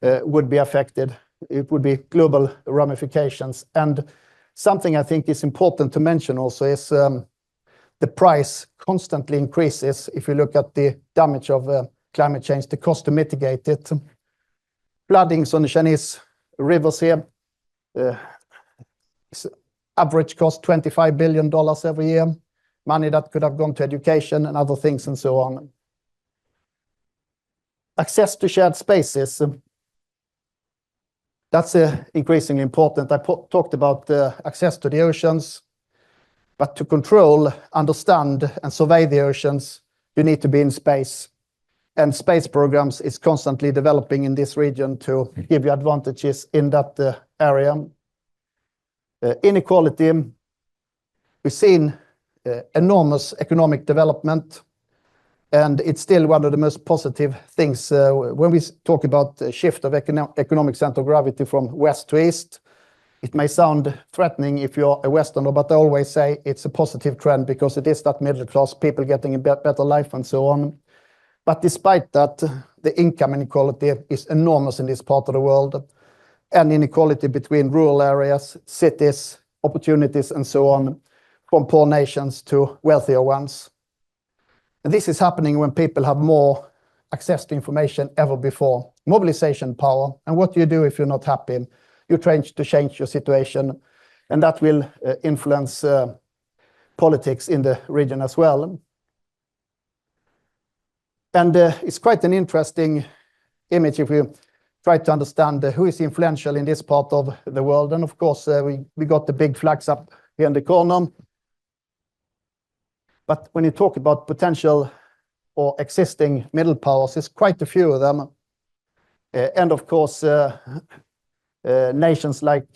would be affected? It would be global ramifications. And something I think is important to mention also is the price constantly increases. If you look at the damage of climate change, the cost to mitigate it. Floodings on the Chinese rivers here, average cost $25 billion every year. Money that could have gone to education and other things and so on. Access to shared spaces. That's increasingly important. I talked about access to the oceans, but to control, understand, and survey the oceans, you need to be in space. And space programs is constantly developing in this region to give you advantages in that area. Inequality, we've seen enormous economic development, and it's still one of the most positive things when we talk about a shift of economic center of gravity from west to east. It may sound threatening if you're a Westerner, but I always say it's a positive trend because it is that middle class people getting a better life and so on. But despite that, the income inequality is enormous in this part of the world, and inequality between rural areas, cities, opportunities, and so on, from poor nations to wealthier ones. And this is happening when people have more access to information ever before. Mobilization power. And what do you do if you're not happy? You try to change your situation, and that will influence politics in the region as well. And it's quite an interesting image if we try to understand who is influential in this part of the world. And of course, we got the big flags up here in the corner. But when you talk about potential or existing middle powers, there's quite a few of them. And of course, nations like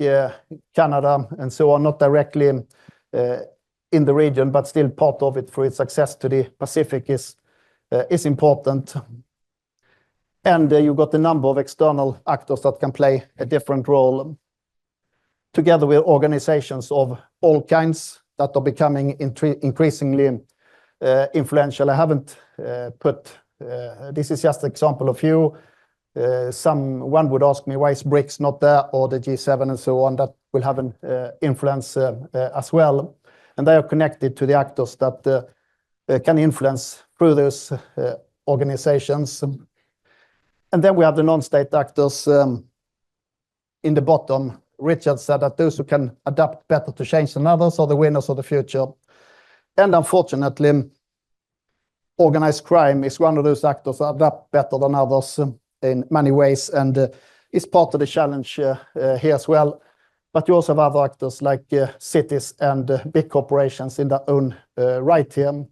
Canada and so on, not directly in the region, but still part of it for its access to the Pacific is important. And you've got a number of external actors that can play a different role, together with organizations of all kinds that are becoming increasingly influential. I haven't put, this is just an example of few. One would ask me, why is BRICS not there, or the G7 and so on, that will have an influence as well. And they are connected to the actors that can influence through those organizations. And then we have the non-state actors in the bottom. Richard said that those who can adapt better to change than others are the winners of the future. And unfortunately, organized crime is one of those actors that adapt better than others in many ways, and is part of the challenge here as well. But you also have other actors like cities and big corporations in their own right here.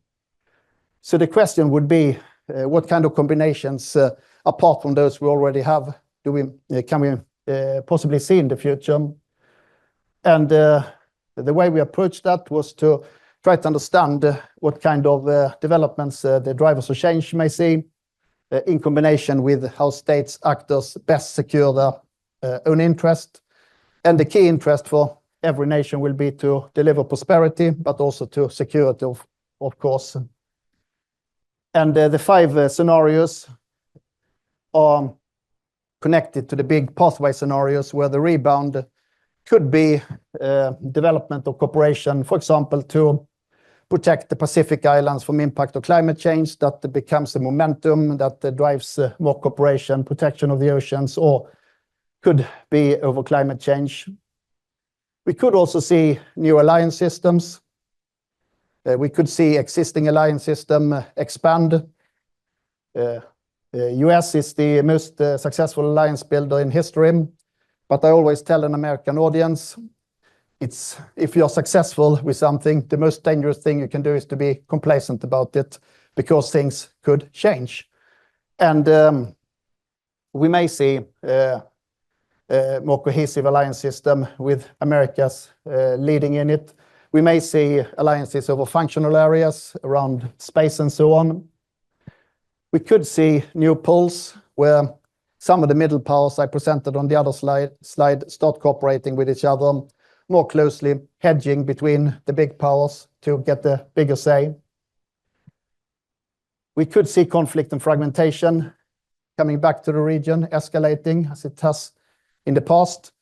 So the question would be, what kind of combinations, apart from those we already have, can we possibly see in the future? And the way we approached that was to try to understand what kind of developments the drivers of change may see, in combination with how states actors best secure their own interest. And the key interest for every nation will be to deliver prosperity, but also to security, of course. And the 5 scenarios are connected to the big pathway scenarios, where the rebound could be development of cooperation, for example, to protect the Pacific Islands from impact of climate change, that becomes a momentum that drives more cooperation, protection of the oceans, or could be over climate change. We could also see new alliance systems. We could see existing alliance system expand. US is the most successful alliance builder in history, but I always tell an American audience, if you're successful with something, the most dangerous thing you can do is to be complacent about it, because things could change. And we may see a more cohesive alliance system with Americas leading in it. We may see alliances over functional areas around space and so on. We could see new poles where some of the middle powers I presented on the other slide start cooperating with each other more closely, hedging between the big powers to get the bigger say. We could see conflict and fragmentation coming back to the region, escalating as it has in the past.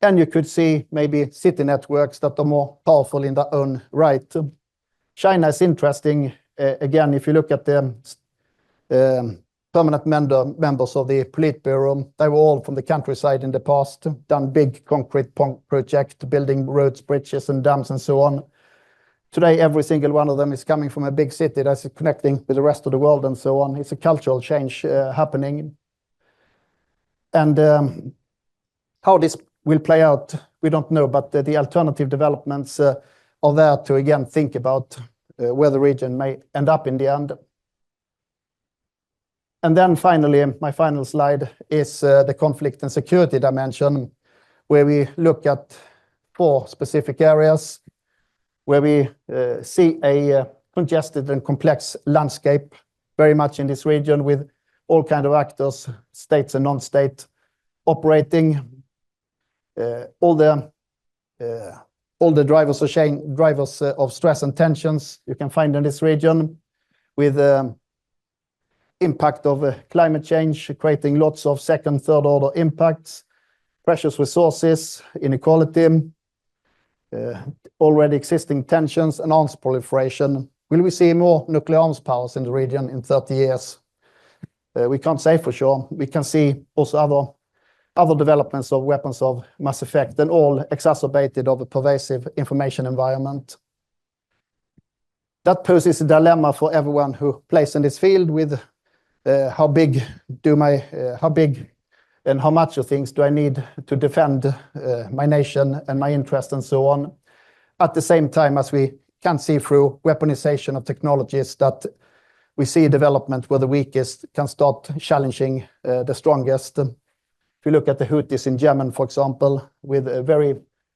And you could see maybe city networks that are more powerful in their own right. China is interesting. Again, if you look at the permanent members of the Politburo, they were all from the countryside in the past, done big concrete projects, building roads, bridges, and dams, and so on. Today, every single one of them is coming from a big city that's connecting with the rest of the world and so on. It's a cultural change happening. And how this will play out, we don't know, but the alternative developments are there to, again, think about where the region may end up in the end. And then finally, my final slide is the conflict and security dimension, where we look at 4 specific areas where we see a congested and complex landscape very much in this region, with all kinds of actors, states and non-state, operating. All the drivers of stress and tensions you can find in this region, with impact of climate change, creating lots of second, third order impacts, precious resources, inequality, already existing tensions, and arms proliferation. Will we see more nuclear arms powers in the region in 30 years? We can't say for sure. We can see also other developments of weapons of mass effect, and all exacerbated of a pervasive information environment. That poses a dilemma for everyone who plays in this field, with how big and how much of things do I need to defend my nation and my interest and so on. At the same time, as we can see through weaponization of technologies, that we see a development where the weakest can start challenging the strongest. If you look at the Houthis in Yemen, for example, with very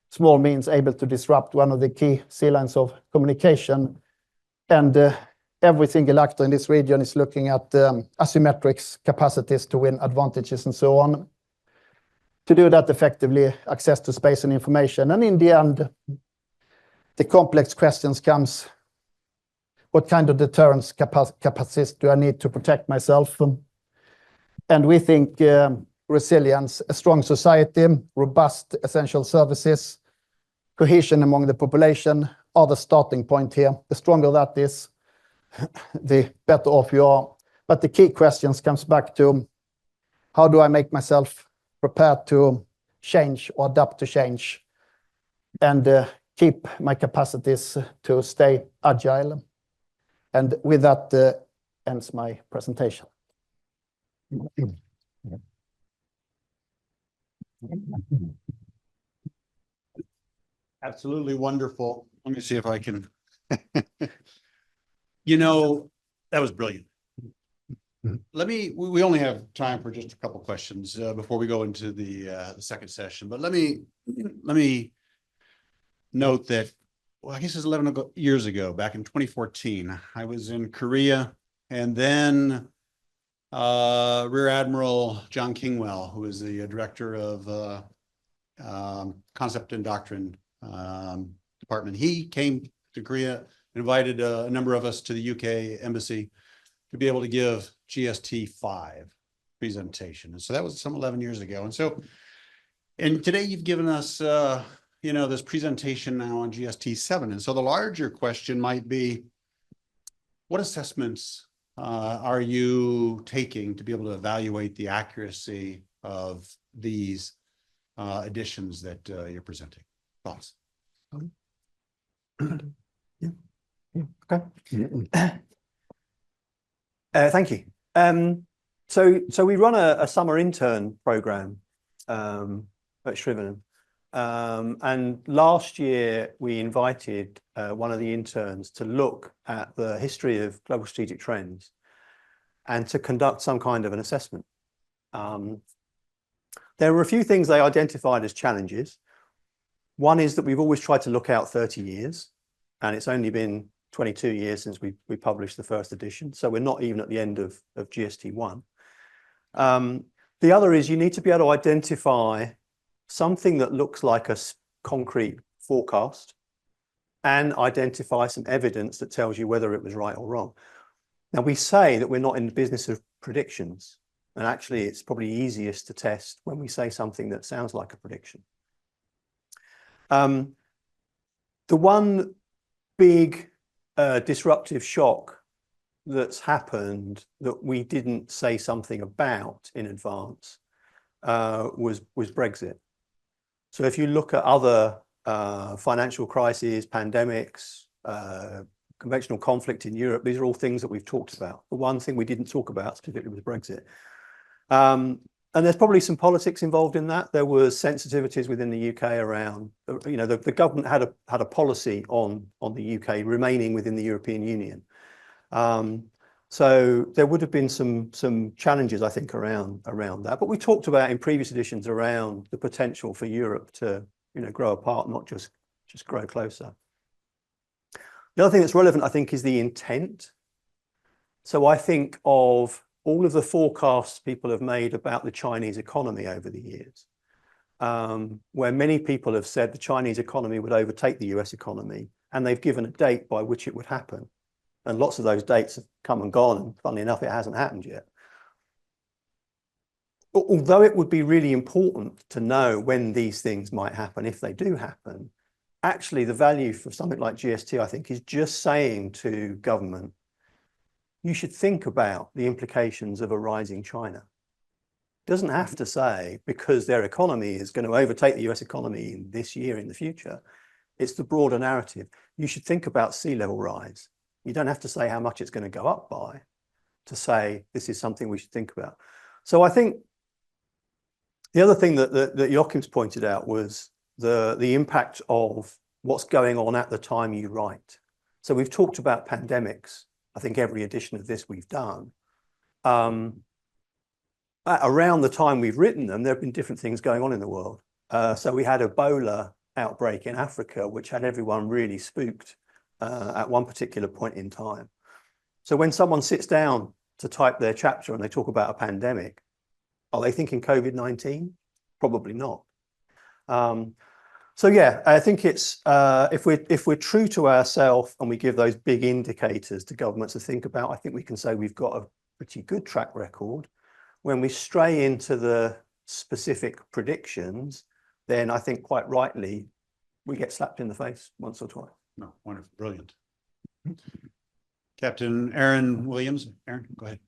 small means able to disrupt one of the key sea lines of communication, and every single actor in this region is looking at asymmetrics, capacities to win advantages and so on. To do that effectively, access to space and information. And in the end, the complex questions comes, what kind of deterrence capacities do I need to protect myself? And we think resilience, a strong society, robust essential services, cohesion among the population are the starting point here. The stronger that is, the better off you are. But the key questions comes back to, how do I make myself prepared to change or adapt to change, and keep my capacities to stay agile? And with that ends my presentation. Absolutely wonderful. Let me see if I can. You know, that was brilliant. We only have time for just a couple questions before we go into the second session. But let me note that, well, I guess it's 11 years ago, back in 2014, I was in Korea, and then Rear Admiral John Kingwell, who is the director of Concept and Doctrine Department, he came to Korea, invited a number of us to the UK embassy to be able to give GST-5 presentation. And so that was some 11 years ago. And today you've given us, this presentation now on GST-7. And so the larger question might be, what assessments are you taking to be able to evaluate the accuracy of these additions that you're presenting? Thoughts? Okay. Thank you. So we run a summer intern program at Scrivener. And last year we invited one of the interns to look at the history of global strategic trends and to conduct some kind of an assessment. There were a few things they identified as challenges. One is that we've always tried to look out 30 years, and it's only been 22 years since we published the first edition. So we're not even at the end of GST-1. The other is you need to be able to identify something that looks like a concrete forecast and identify some evidence that tells you whether it was right or wrong. Now, we say that we're not in the business of predictions, and actually it's probably easiest to test when we say something that sounds like a prediction. The one big disruptive shock that's happened that we didn't say something about in advance was Brexit. So if you look at other financial crises, pandemics, conventional conflict in Europe, these are all things that we've talked about. The one thing we didn't talk about specifically was Brexit. And there's probably some politics involved in that. There was sensitivities within the UK around, the government had a policy on the UK remaining within the European Union. So there would have been some challenges, I think, around that. But we talked about in previous editions around the potential for Europe to grow apart, not just grow closer. The other thing that's relevant, I think, is the intent. So I think of all of the forecasts people have made about the Chinese economy over the years, where many people have said the Chinese economy would overtake the US economy, and they've given a date by which it would happen. And lots of those dates have come and gone, and funnily enough, it hasn't happened yet. Although it would be really important to know when these things might happen, if they do happen, actually the value for something like GST, I think, is just saying to government, you should think about the implications of a rising China. It doesn't have to say because their economy is going to overtake the US economy in this year, in the future. It's the broader narrative. You should think about sea level rise. You don't have to say how much it's going to go up by to say this is something we should think about. So I think the other thing that Joachim's pointed out was the impact of what's going on at the time you write. So we've talked about pandemics. I think every edition of this we've done. Around the time we've written them, there have been different things going on in the world. So we had Ebola outbreak in Africa, which had everyone really spooked at one particular point in time. So when someone sits down to type their chapter and they talk about a pandemic, are they thinking COVID-19? Probably not. So yeah, I think it's if we're true to ourselves and we give those big indicators to governments to think about, I think we can say we've got a pretty good track record. When we stray into the specific predictions, then I think quite rightly we get slapped in the face once or twice. No, wonderful, brilliant. Captain Aaron Williams. Aaron, go ahead.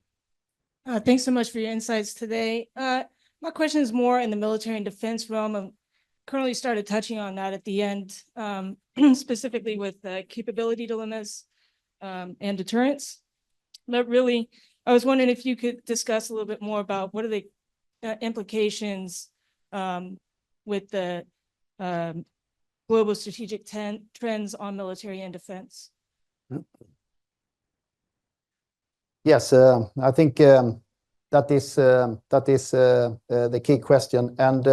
Thanks so much for your insights today. My question is more in the military and defense realm. I've currently started touching on that at the end, specifically with capability dilemmas and deterrence. But really, I was wondering if you could discuss a little bit more about what are the implications with the global strategic trends on military and defense. Yes, I think that is the key question, and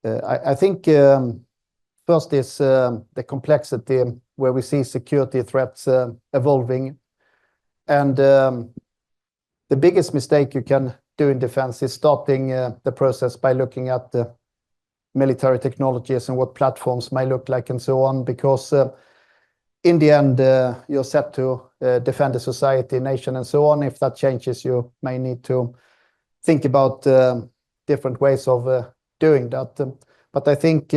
I think first is the complexity where we see security threats evolving, and the biggest mistake you can do in defense is starting the process by looking at the military technologies and what platforms may look like and so on, because in the end, you're set to defend the society, nation, and so on. If that changes, you may need to think about different ways of doing that. But I think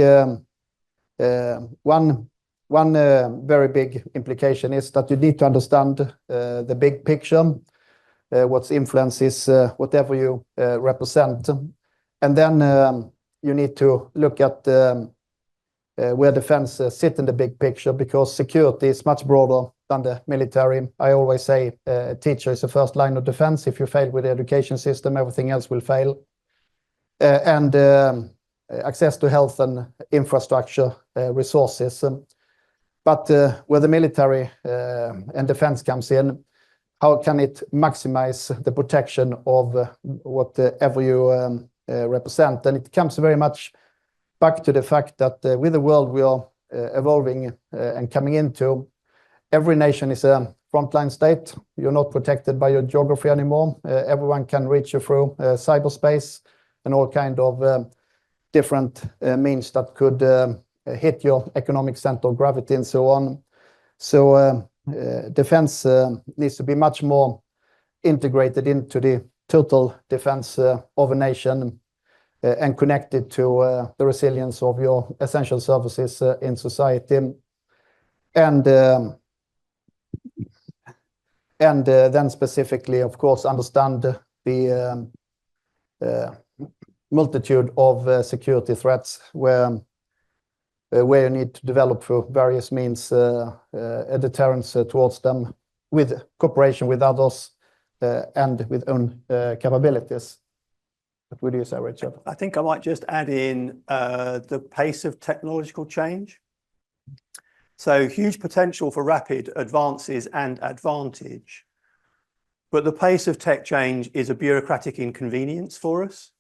one very big implication is that you need to understand the big picture, what's influence is whatever you represent, and then you need to look at where defense sit in the big picture, because security is much broader than the military. I always say a teacher is the first line of defense. If you fail with the education system, everything else will fail. And access to health and infrastructure resources. But where the military and defense comes in, how can it maximize the protection of whatever you represent? And it comes very much back to the fact that with the world we are evolving and coming into, every nation is a frontline state. You're not protected by your geography anymore. Everyone can reach you through cyberspace and all kind of different means that could hit your economic center of gravity and so on. So defense needs to be much more integrated into the total defense of a nation and connected to the resilience of your essential services in society. And then specifically, of course, understand the multitude of security threats where you need to develop through various means a deterrence towards them with cooperation with others and with own capabilities. What would you say, Richard? I think I might just add in the pace of technological change. So huge potential for rapid advances and advantage, but the pace of tech change is a bureaucratic inconvenience for us.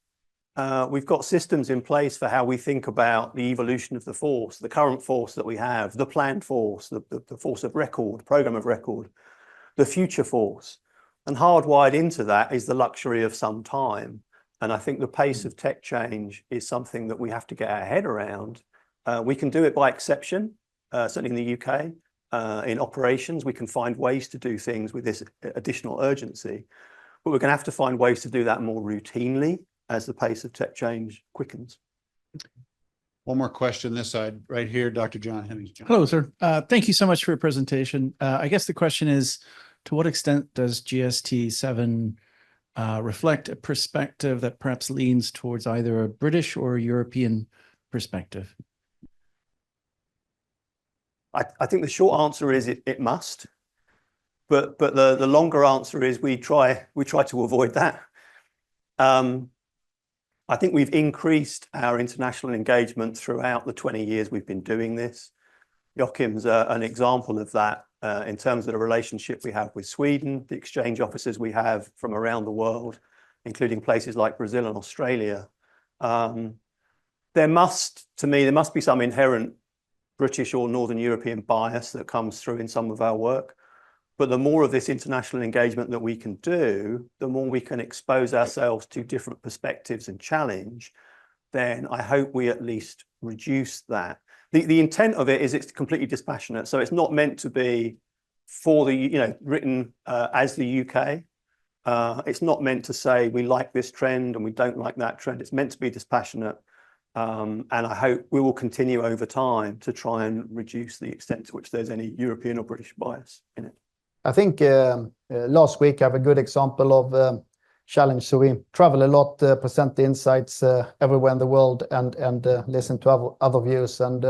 We've got systems in place for how we think about the evolution of the force, the current force that we have, the planned force, the force of record, program of record, the future force. And hardwired into that is the luxury of some time. And I think the pace of tech change is something that we have to get our head around. We can do it by exception, certainly in the UK. In operations, we can find ways to do things with this additional urgency, but we're going to have to find ways to do that more routinely as the pace of tech change quickens. One more question this side, right here, Dr. John Hemmings. Hello, sir. Thank you so much for your presentation. I guess the question is, to what extent does GST 7 reflect a perspective that perhaps leans towards either a British or a European perspective? I think the short answer is it must, but the longer answer is we try to avoid that. I think we've increased our international engagement throughout the 20 years we've been doing this. Joachim's an example of that in terms of the relationship we have with Sweden, the exchange offices we have from around the world, including places like Brazil and Australia. There must be some inherent British or Northern European bias that comes through in some of our work. But the more of this international engagement that we can do, the more we can expose ourselves to different perspectives and challenge, then I hope we at least reduce that. The intent of it is it's completely dispassionate. So it's not meant to be for the, written as the UK. It's not meant to say we like this trend and we don't like that trend. It's meant to be dispassionate. And I hope we will continue over time to try and reduce the extent to which there's any European or British bias in it. I think last week I have a good example of challenge. So we travel a lot, present the insights everywhere in the world, and listen to other views. And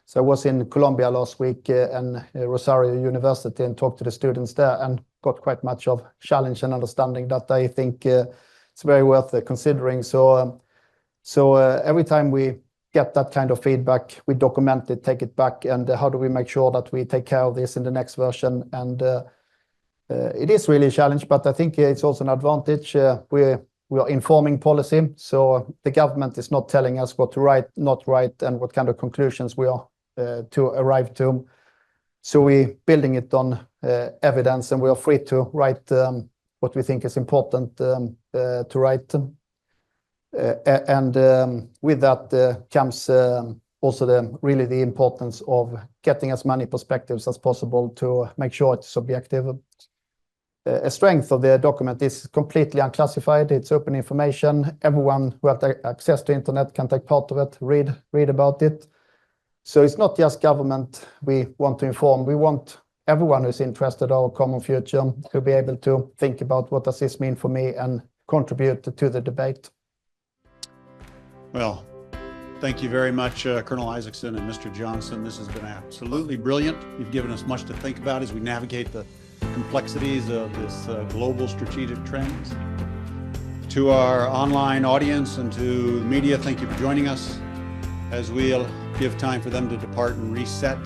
so I was in Colombia last week and Rosario University and talked to the students there and got quite much of challenge and understanding that I think it's very worth considering. So every time we get that kind of feedback, we document it, take it back, and how do we make sure that we take care of this in the next version? And it is really a challenge, but I think it's also an advantage. We are informing policy, so the government is not telling us what to write, not write, and what kind of conclusions we are to arrive to. So we're building it on evidence, and we are free to write what we think is important to write. And with that comes also the importance of getting as many perspectives as possible to make sure it's objective. A strength of the document is completely unclassified. It's open information. Everyone who has access to internet can take part of it, read about it. So it's not just government we want to inform. We want everyone who's interested in our common future to be able to think about what does this mean for me and contribute to the debate. Well, thank you very much, Colonel Isaacson and Mr. Johnson. This has been absolutely brilliant. You've given us much to think about as we navigate the complexities of this global strategic trends. To our online audience and to the media, thank you for joining us. As we'll give time for them to depart and reset,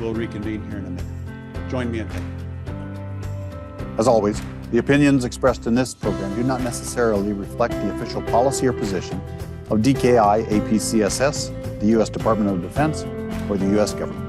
we'll reconvene here in a minute. Join me in thank you. As always, the opinions expressed in this program do not necessarily reflect the official policy or position of DKI APCSS, the U.S. Department of Defense, or the U.S. government.